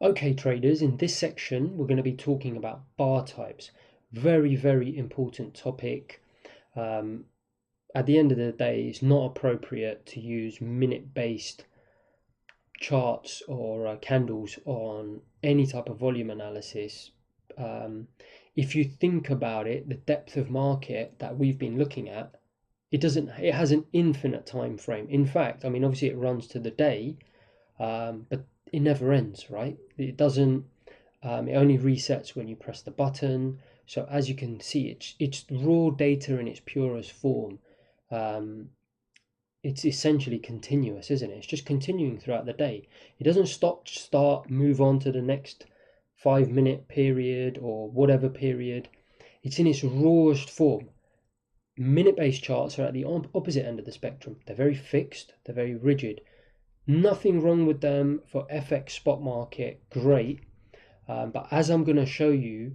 Okay, traders, in this section, we're going to be talking about bar types. Very, very important topic. Um, at the end of the day, it's not appropriate to use minute-based charts or candles on any type of volume analysis. Um, if you think about it, the depth of market that we've been looking at, it has an infinite time frame. In fact, I mean, obviously it runs to the day, but it never ends, right? It doesn't. It only resets when you press the button. So as you can see, it's raw data in its purest form. Um, it's essentially continuous, isn't it? It's just continuing throughout the day. It doesn't stop, start, move on to the next 5 minute period or whatever period. It's in its rawest form. Minute-based charts are at the opposite end of the spectrum. They're very fixed, they're very rigid. Nothing wrong with them for FX spot market, great. But as I'm going to show you,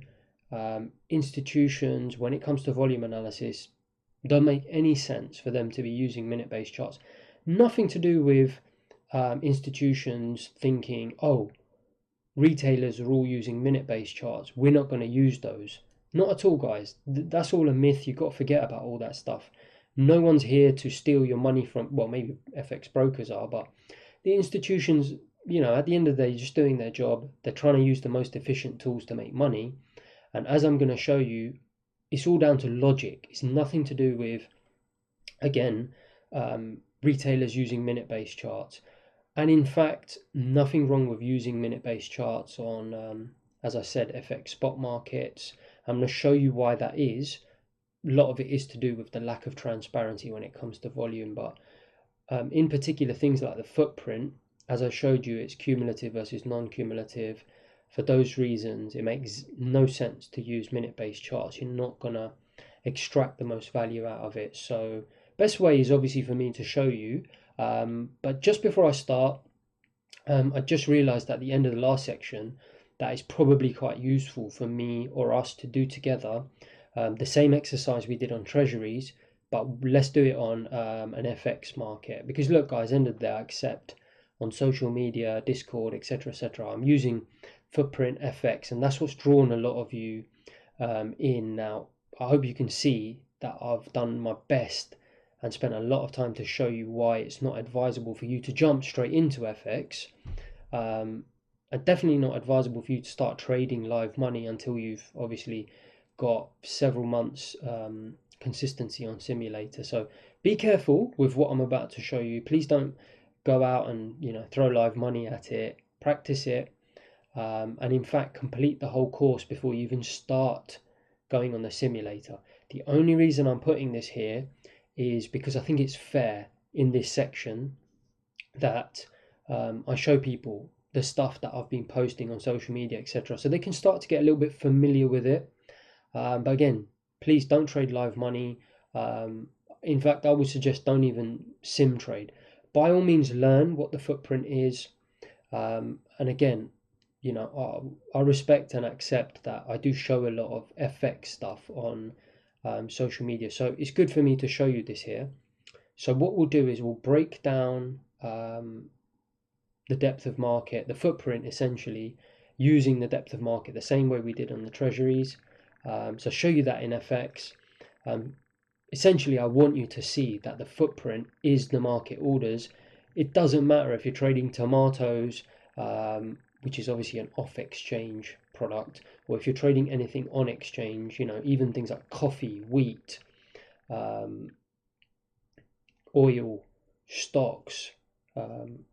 institutions, when it comes to volume analysis, don't make any sense for them to be using minute-based charts. Nothing to do with institutions thinking, oh, retailers are all using minute-based charts, we're not going to use those. Not at all, guys. That's all a myth. You've got to forget about all that stuff. No one's here to steal your money from, well, maybe FX brokers are, but the institutions, at the end of the day, just doing their job. They're trying to use the most efficient tools to make money. And as I'm going to show you, it's all down to logic. It's nothing to do with, again, retailers using minute-based charts. And in fact, nothing wrong with using minute-based charts on, as I said, FX spot markets. I'm going to show you why that is. A lot of it is to do with the lack of transparency when it comes to volume, but in particular, things like the footprint, as I showed you, it's cumulative versus non-cumulative. For those reasons, it makes no sense to use minute-based charts. You're not gonna extract the most value out of it. So best way is obviously for me to show you. But just before I start, I just realized at the end of the last section that it's probably quite useful for me or us to do together the same exercise we did on treasuries, but let's do it on an FX market. Because look, guys, end of the day, I accept on social media, Discord, etc., etc. I'm using Footprint FX, and that's what's drawn a lot of you in. Now, I hope you can see that I've done my best and spent a lot of time to show you why it's not advisable for you to jump straight into FX. And definitely not advisable for you to start trading live money until you've obviously got several months consistency on simulator. So be careful with what I'm about to show you. Please don't go out and throw live money at it. Practice it, and in fact complete the whole course before you even start going on the simulator. The only reason I'm putting this here is because I think it's fair in this section that I show people the stuff that I've been posting on social media, etc., so they can start to get a little bit familiar with it. But again, please don't trade live money. In fact, I would suggest don't even sim trade. By all means, learn what the footprint is. And again, I respect and accept that I do show a lot of FX stuff on social media. So it's good for me to show you this here. So what we'll do is we'll break down the depth of market, the footprint essentially, using the depth of market the same way we did on the treasuries. So show you that in FX. Essentially, I want you to see that the footprint is the market orders. It doesn't matter if you're trading tomatoes, which is obviously an off-exchange product, or if you're trading anything on exchange, even things like coffee, wheat, oil, stocks,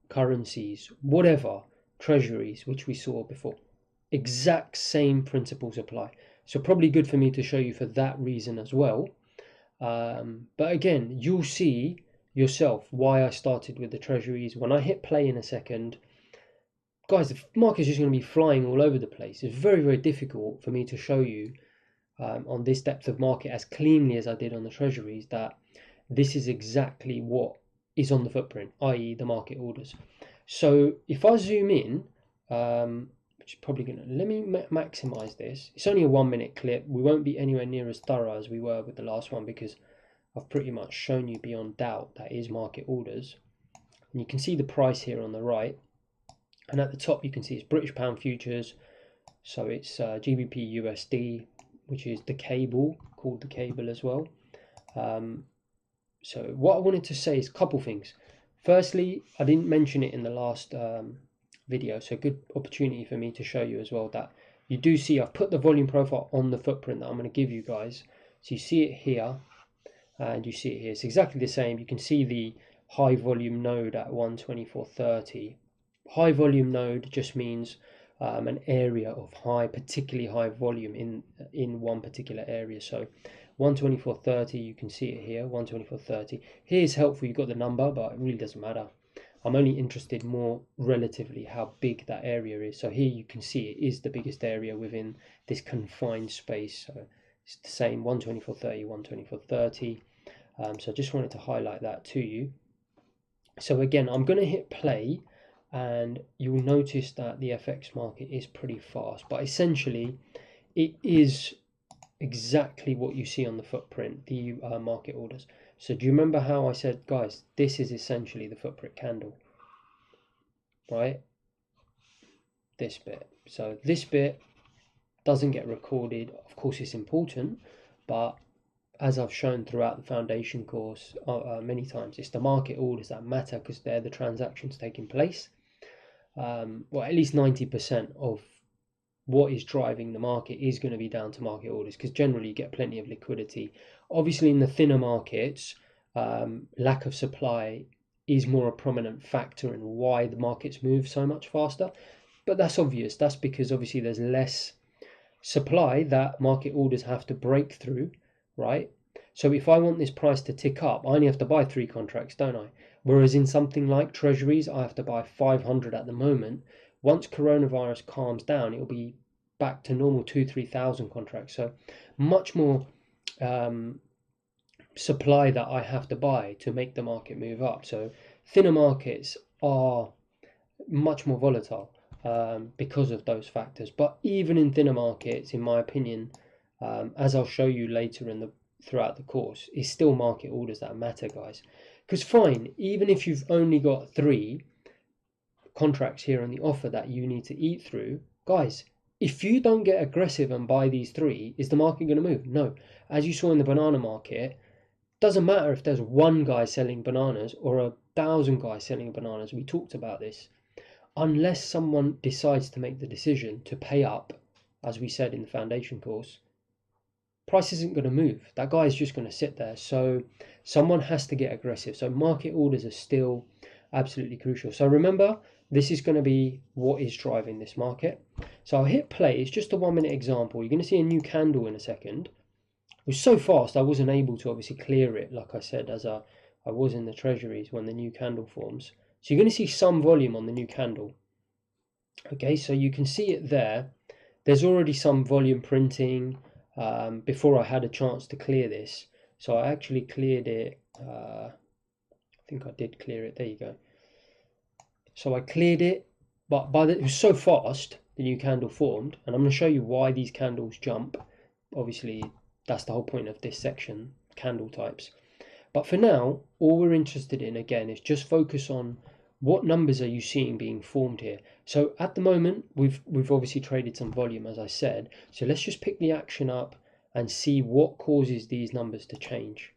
currencies, whatever, treasuries, which we saw before. Exact same principles apply. So probably good for me to show you for that reason as well. But again, you'll see yourself why I started with the treasuries. When I hit play in a second, guys, the market's just going to be flying all over the place. It's very, very difficult for me to show you on this depth of market as cleanly as I did on the treasuries that this is exactly what is on the footprint, i.e. the market orders. So if I zoom in, which is probably going to, let me maximize this. It's only a 1 minute clip. We won't be anywhere near as thorough as we were with the last one because I've pretty much shown you beyond doubt that is market orders. And you can see the price here on the right. And at the top you can see it's British Pound Futures, so it's GBP USD, which is the cable, called the cable as well. So what I wanted to say is a couple things. Firstly, I didn't mention it in the last video, so good opportunity for me to show you as well that you do see I've put the volume profile on the footprint that I'm going to give you guys. So you see it here and you see it here. It's exactly the same. You can see the high volume node at 124.30. High volume node just means an area of particularly high volume in one particular area. So 124.30, you can see it here, 124.30. Here's helpful, you've got the number, but it really doesn't matter. I'm only interested more relatively how big that area is. So here you can see it is the biggest area within this confined space. So it's the same, 124.30, 124.30. So I just wanted to highlight that to you. So again, I'm going to hit play and you'll notice that the FX market is pretty fast, but essentially it is exactly what you see on the footprint, the market orders. So do you remember how I said, guys, this is essentially the footprint candle, right? This bit. So this bit doesn't get recorded. Of course, it's important, but as I've shown throughout the foundation course many times, it's the market orders that matter because they're the transactions taking place. Well, at least 90% of what is driving the market is going to be down to market orders because generally you get plenty of liquidity. Obviously, in the thinner markets, lack of supply is more a prominent factor in why the markets move so much faster. But that's obvious. That's because obviously there's less supply that market orders have to break through, right? So if I want this price to tick up, I only have to buy 3 contracts, don't I? Whereas in something like treasuries, I have to buy 500 at the moment. Once coronavirus calms down, it'll be back to normal 2,000-3,000 contracts. So much more supply that I have to buy to make the market move up. So thinner markets are much more volatile because of those factors. But even in thinner markets, in my opinion, as I'll show you later throughout the course, it's still market orders that matter, guys. Because fine, even if you've only got 3 contracts here on the offer that you need to eat through, guys, if you don't get aggressive and buy these 3, is the market going to move? No. As you saw in the banana market, doesn't matter if there's 1 guy selling bananas or 1,000 guys selling bananas. We talked about this. Unless someone decides to make the decision to pay up, as we said in the foundation course, price isn't going to move. That guy is just going to sit there. So someone has to get aggressive. So market orders are still absolutely crucial. So remember, this is going to be what is driving this market. So I'll hit play. It's just a 1-minute example. You're going to see a new candle in a second. It was so fast I wasn't able to obviously clear it, like I said, as I was in the treasuries when the new candle forms. So you're going to see some volume on the new candle. Okay, so you can see it there. There's already some volume printing before I had a chance to clear this. So I actually cleared it. I think I did clear it. There you go. So I cleared it, but it was so fast, the new candle formed, and I'm going to show you why these candles jump. Obviously, that's the whole point of this section, candle types. But for now, all we're interested in, again, is just focus on what numbers are you seeing being formed here. So at the moment, we've obviously traded some volume, as I said. So let's just pick the action up and see what causes these numbers to change.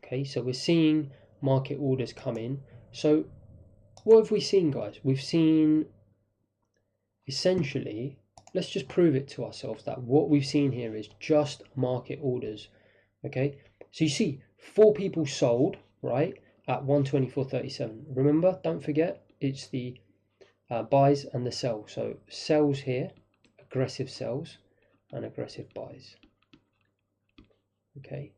Okay, so we're seeing market orders come in. So what have we seen, guys? We've seen essentially, let's just prove it to ourselves that what we've seen here is just market orders. Okay, so you see 4 people sold, right, at 124.37. Remember, don't forget, it's the buys and the sells. So sells here, aggressive sells and aggressive buys. Okay,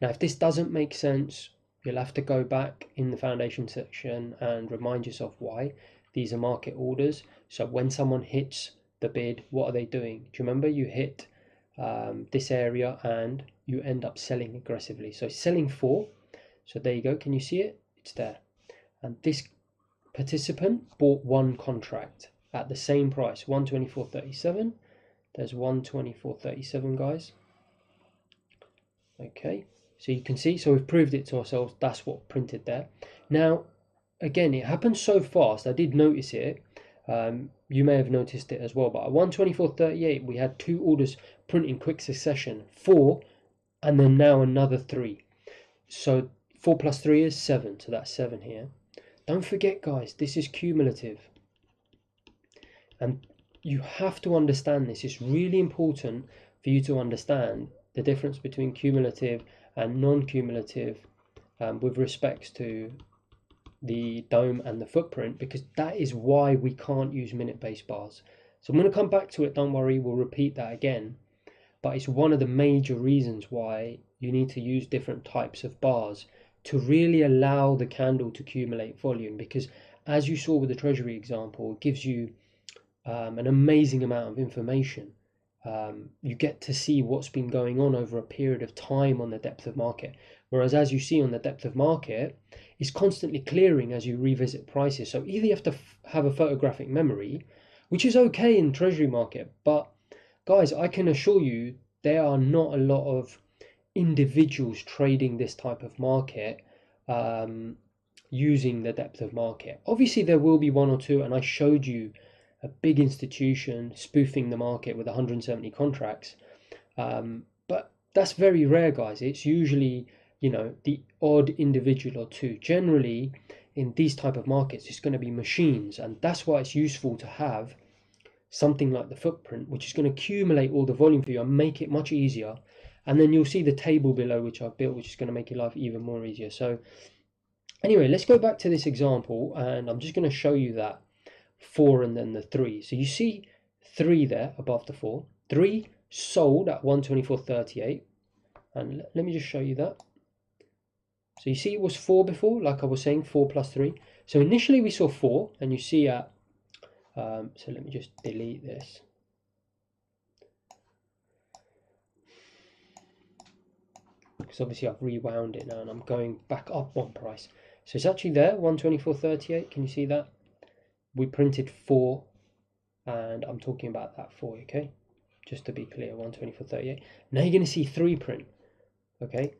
now if this doesn't make sense, you'll have to go back in the foundation section and remind yourself why. These are market orders. So when someone hits the bid, what are they doing? Do you remember you hit this area and you end up selling aggressively? So selling 4. So there you go. Can you see it? It's there. And this participant bought 1 contract at the same price, 124.37. There's 124.37, guys. Okay. So you can see, so we've proved it to ourselves, that's what printed there. Now, again, it happened so fast. I did notice it. You may have noticed it as well, but at 124.38 we had two orders print in quick succession, 4, and then now another 3. So 4 plus 3 is 7, so that's 7 here. Don't forget, guys, this is cumulative, and you have to understand this. It's really important for you to understand the difference between cumulative and non-cumulative with respects to the dome and the footprint, because that is why we can't use minute-based bars. So I'm going to come back to it, don't worry, we'll repeat that again, but it's one of the major reasons why you need to use different types of bars to really allow the candle to accumulate volume, because as you saw with the treasury example, it gives you an amazing amount of information. You get to see what's been going on over a period of time on the depth of market, whereas as you see on the depth of market, it's constantly clearing as you revisit prices. So either you have to have a photographic memory, which is okay in treasury market, but guys, I can assure you there are not a lot of individuals trading this type of market using the depth of market. Obviously there will be one or two, and I showed you a big institution spoofing the market with 170 contracts, but that's very rare, guys. It's usually, you know, the odd individual or two. Generally in these type of markets it's going to be machines, and that's why it's useful to have something like the footprint, which is going to accumulate all the volume for you and make it much easier. And then you'll see the table below which I've built, which is going to make your life even more easier. So anyway, let's go back to this example, and I'm just going to show you that 4 and then the 3. So you see 3 there above the 4. 3 sold at 124.38, and let me just show you that. So you see it was 4 before, like I was saying, 4 plus 3. So initially we saw 4, and you see at so let me just delete this. Because obviously I've rewound it now and I'm going back up one price. So it's actually there, 124.38. Can you see that? We printed 4, and I'm talking about that 4, okay? Just to be clear, 124.38. Now you're going to see 3 print, okay?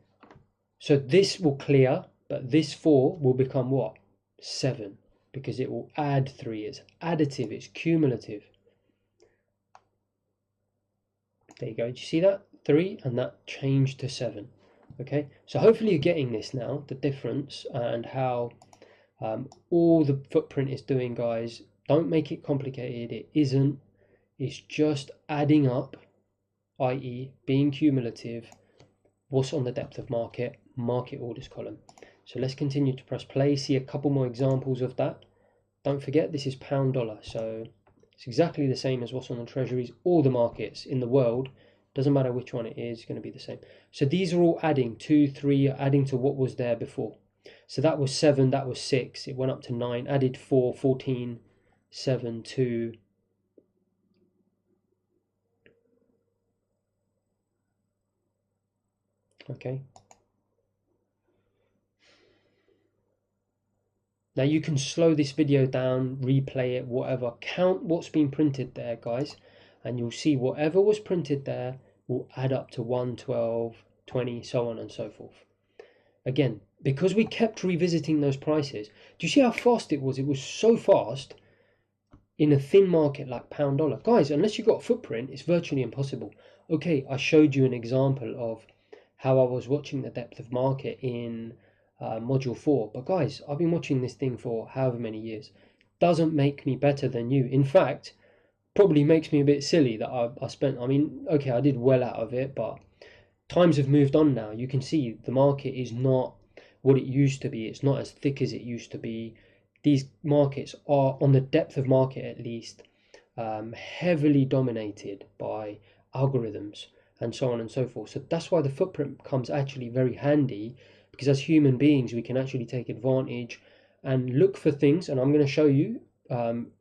So this will clear, but this 4 will become what? 7, because it will add 3. It's additive, it's cumulative. There you go. Do you see that? 3, and that changed to 7. Okay, so hopefully you're getting this now, the difference, and how all the footprint is doing, guys. Don't make it complicated. It isn't. It's just adding up, i.e. being cumulative, what's on the depth of market, market orders column. So let's continue to press play, see a couple more examples of that. Don't forget, this is pound dollar, so it's exactly the same as what's on the treasuries. All the markets in the world, doesn't matter which one it is, going to be the same. So these are all adding, 2, 3, adding to what was there before. So that was 7, that was 6, it went up to 9, added 4, 14, 7, 2. Okay. Now you can slow this video down, replay it, whatever. Count what's been printed there, guys, and you'll see whatever was printed there will add up to 1, 12, 20, so on and so forth. Again, because we kept revisiting those prices, do you see how fast it was? It was so fast in a thin market like pound dollar. Guys, unless you've got a footprint, it's virtually impossible. Okay, I showed you an example of how I was watching the depth of market in module 4, but guys, I've been watching this thing for however many years. Doesn't make me better than you. In fact, probably makes me a bit silly that I spent, I mean, okay, I did well out of it, but times have moved on now. You can see the market is not what it used to be. It's not as thick as it used to be. These markets are, on the depth of market at least, heavily dominated by algorithms and so on and so forth. So that's why the footprint becomes actually very handy, because as human beings we can actually take advantage and look for things, and I'm going to show you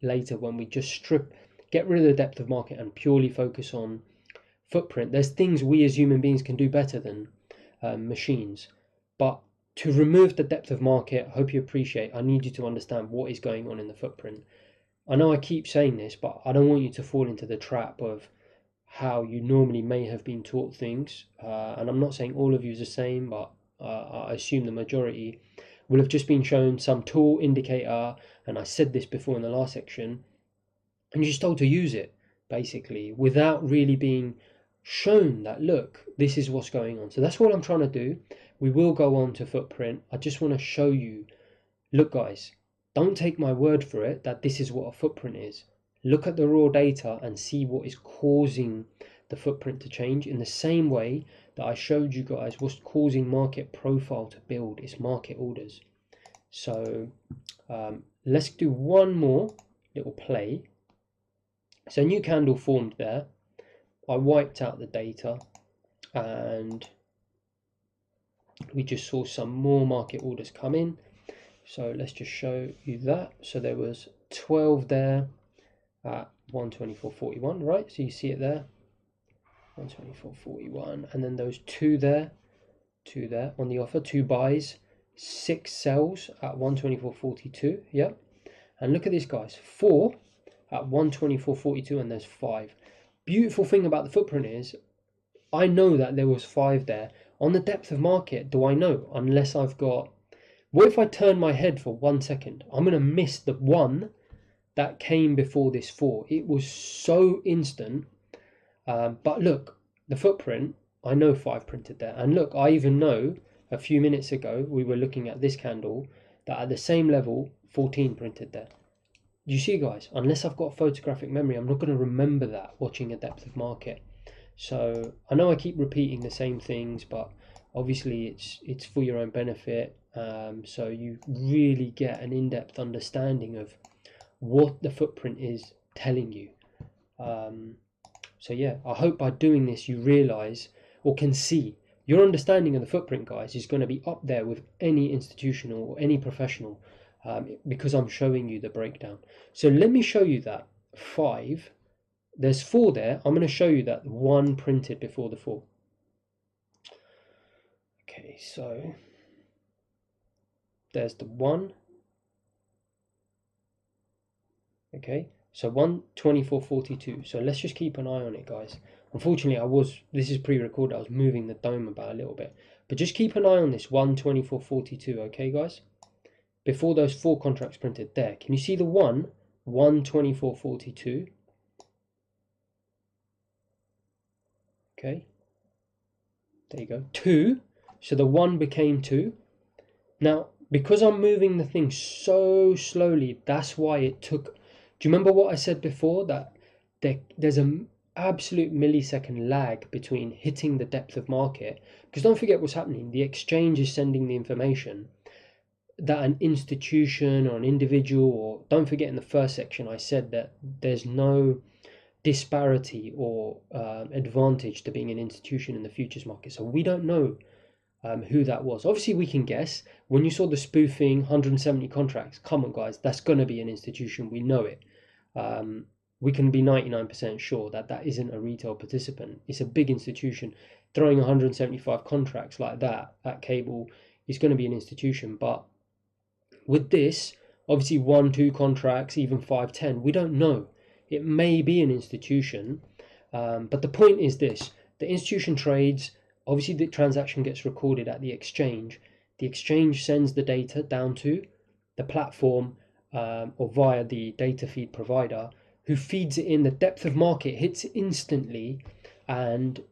later when we just get rid of the depth of market and purely focus on footprint. There's things we as human beings can do better than machines, but to remove the depth of market, I hope you appreciate, I need you to understand what is going on in the footprint. I know I keep saying this, but I don't want you to fall into the trap of how you normally may have been taught things, and I'm not saying all of you is the same, but I assume the majority, will have just been shown some tool indicator, and I said this before in the last section, and you're just told to use it basically without really being shown that, look, this is what's going on. So that's what I'm trying to do. We will go on to footprint. I just want to show you, look guys, don't take my word for it that this is what a footprint is. Look at the raw data and see what is causing the footprint to change, in the same way that I showed you guys what's causing market profile to build. It's market orders. So let's do one more little play. So a new candle formed there. I wiped out the data and we just saw some more market orders come in. So let's just show you that. So there was 12 there at 124.41, right? So you see it there, 124.41, and then those two there on the offer, 2 buys, 6 sells at 124.42. Yeah, and look at this, guys, 4 at 124.42, and there's 5. Beautiful thing about the footprint is I know that there was 5 there. On the depth of market, do I know? Unless I've got, what if I turn my head for 1 second? I'm going to miss the 1 that came before this 4. It was so instant. But look, the footprint, I know 5 printed there. And look, I even know a few minutes ago, we were looking at this candle, that at the same level, 14 printed there. You see, guys, unless I've got a photographic memory, I'm not going to remember that watching a depth of market. So I know I keep repeating the same things, but obviously it's for your own benefit. So you really get an in-depth understanding of what the footprint is telling you. So yeah, I hope by doing this you realize or can see your understanding of the footprint, guys, is going to be up there with any institutional or any professional, because I'm showing you the breakdown. So let me show you that 5. There's 4 there. I'm going to show you that 1 printed before the 4. Okay, so there's the 1. Okay, so 124.42. So let's just keep an eye on it, guys. Unfortunately, this is pre-recorded, I was moving the dome about a little bit, but just keep an eye on this 124.42. okay, guys, before those 4 contracts printed there. Can you see the 124.42? Okay, there you go, 2. So the 1 became 2. Now, because I'm moving the thing so slowly, that's why it took. Do you remember what I said before, that there's an absolute millisecond lag between hitting the depth of market? Because don't forget what's happening. The exchange is sending the information that an institution or an individual, or don't forget in the first section I said that there's no disparity or advantage to being an institution in the futures market. So we don't know who that was. Obviously we can guess. When you saw the spoofing 170 contracts, come on guys, that's going to be an institution, we know it. We can be 99% sure that that isn't a retail participant. It's a big institution. Throwing 175 contracts like that at cable is going to be an institution. But with this, obviously 1, 2 contracts, even 5, 10, we don't know. It may be an institution, but the point is this: the institution trades. Obviously the transaction gets recorded at the exchange. The exchange sends the data down to the platform or via the data feed provider, who feeds it in. The depth of market hits instantly, and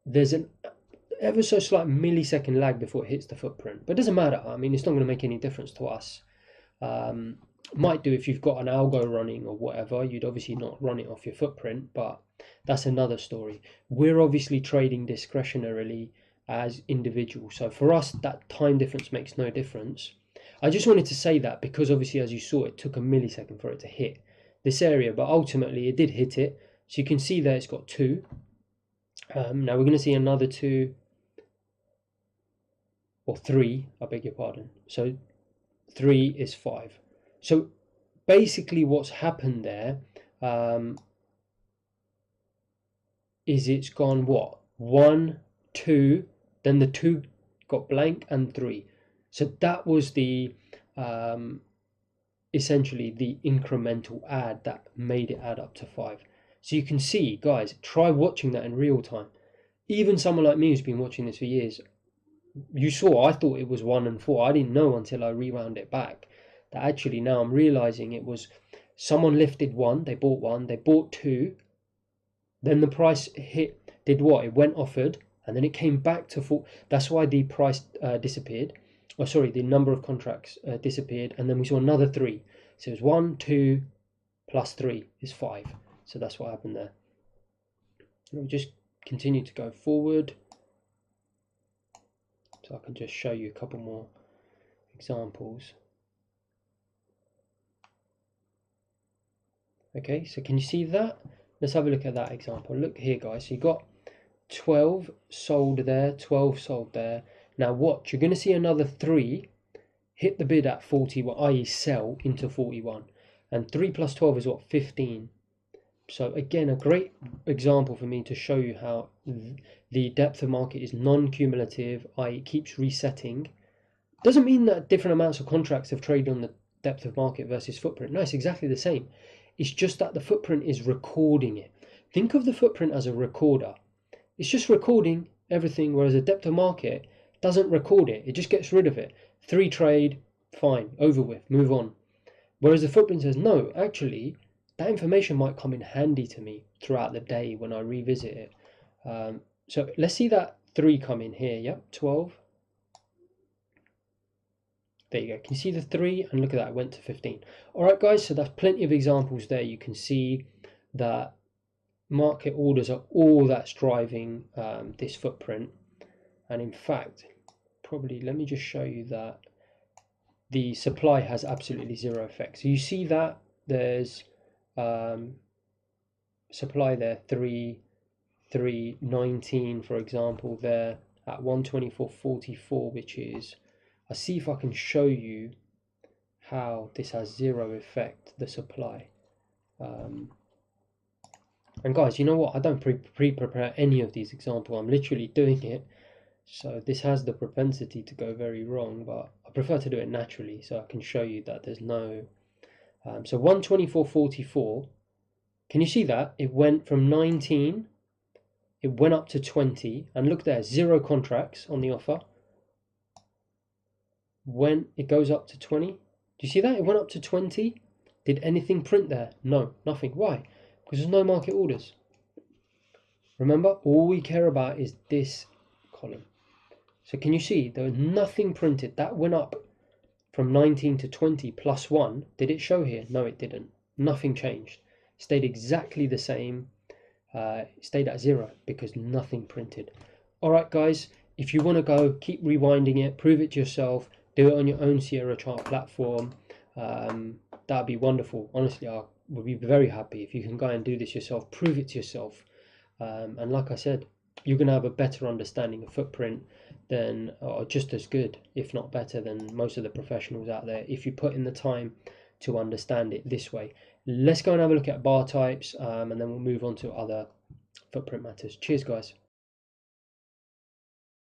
there's an ever so slight millisecond lag before it hits the footprint. But it doesn't matter. I mean, it's not going to make any difference to us. Might do if you've got an algo running or whatever. You'd obviously not run it off your footprint, but that's another story. We're obviously trading discretionarily as individuals, so for us that time difference makes no difference. I just wanted to say that because obviously, as you saw, it took a millisecond for it to hit this area, but ultimately it did hit it. So you can see there it's got 2. Now we're going to see another 2 or 3, I beg your pardon. So 3 is 5. So basically what's happened there is it's gone what? 1, 2, then the 2 got blank, and 3. So that was the essentially the incremental add that made it add up to 5. So you can see, guys, try watching that in real time. Even someone like me who's been watching this for years, You saw, I thought it was 1 and 4. I didn't know until I rewound it back that actually now I'm realizing it was someone lifted 1, they bought 2, then the price did what? It went offered, and then it came back to 4. That's why the price disappeared. Oh, sorry, the number of contracts disappeared, and then we saw another 3. So it was 1, 2, plus 3 is 5. So that's what happened there. And we'll just continue to go forward. So I can just show you a couple more examples. Okay, so can you see that? Let's have a look at that example. Look here, guys. So you got 12 sold there, 12 sold there. Now watch, you're going to see another 3 hit the bid at 41, i.e. sell into 41. And 3 plus 12 is what? 15. So again, a great example for me to show you how the depth of market is non-cumulative, i.e. it keeps resetting. Doesn't mean that different amounts of contracts have traded on the depth of market versus footprint. No, it's exactly the same. It's just that the footprint is recording it. Think of the footprint as a recorder. It's just recording everything, whereas a depth of market doesn't record it. It just gets rid of it. 3 trade, fine, over with, move on. Whereas the footprint says, no, actually, that information might come in handy to me throughout the day when I revisit it. So let's see that 3 come in here. Yep, 12. There you go. Can you see the 3? And look at that, it went to 15. All right, guys, so that's plenty of examples there. You can see that market orders are all that's driving this footprint. And in fact, probably, let me just show you that the supply has absolutely 0 effect. So you see that there's supply there, 319, for example, there at 124.44, which is, I'll see if I can show you how this has 0 effect, the supply. And guys, you know what? I don't pre-prepare any of these examples. I'm literally doing it. So this has the propensity to go very wrong, but I prefer to do it naturally so I can show you that there's no... so 124.44, can you see that? It went from 19, it went up to 20, and look there, 0 contracts on the offer. When it goes up to 20, do you see that? It went up to 20. Did anything print there? No, nothing. Why? Because there's no market orders. Remember, all we care about is this column. So can you see there was nothing printed? That went up from 19 to 20 plus 1. Did it show here? No, it didn't. Nothing changed. Stayed exactly the same. Stayed at 0 because nothing printed. All right, guys, if you want to go, keep rewinding it, prove it to yourself, do it on your own Sierra chart platform. That'd be wonderful. Honestly, I would be very happy if you can go and do this yourself, prove it to yourself. And like I said, you're going to have a better understanding of footprint than, or just as good, if not better than most of the professionals out there, if you put in the time to understand it this way. Let's go and have a look at bar types, and then we'll move on to other footprint matters. Cheers, guys.